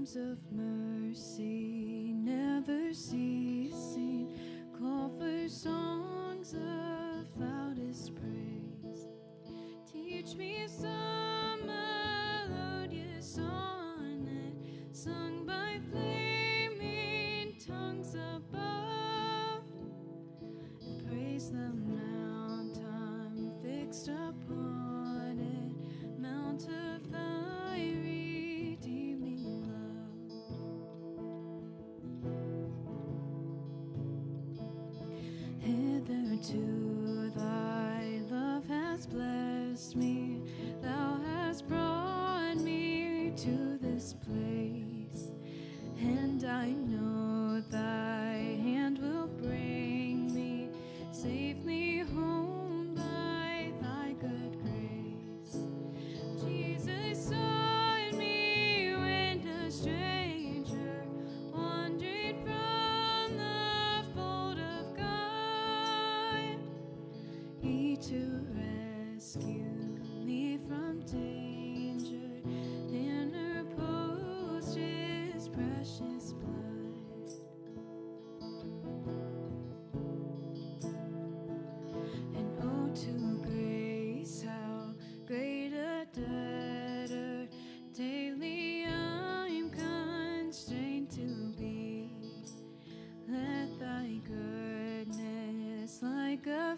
streams of mercy never ceasing, call for songs of loudest praise. Teach me some melodious sonnet sung by flaming tongues above, and praise the mount I'm fixed upon it, mount of thy redeeming love. Hitherto thy love has blessed me, thou hast brought me to this place, and I know thy hand will bring me safely home by thy good grace. Jesus sought me when a stranger, wandering from the fold of God, he to rescue me from danger, interposed his precious blood. And oh, to grace, how great a debtor daily I'm constrained to be. Let thy goodness like a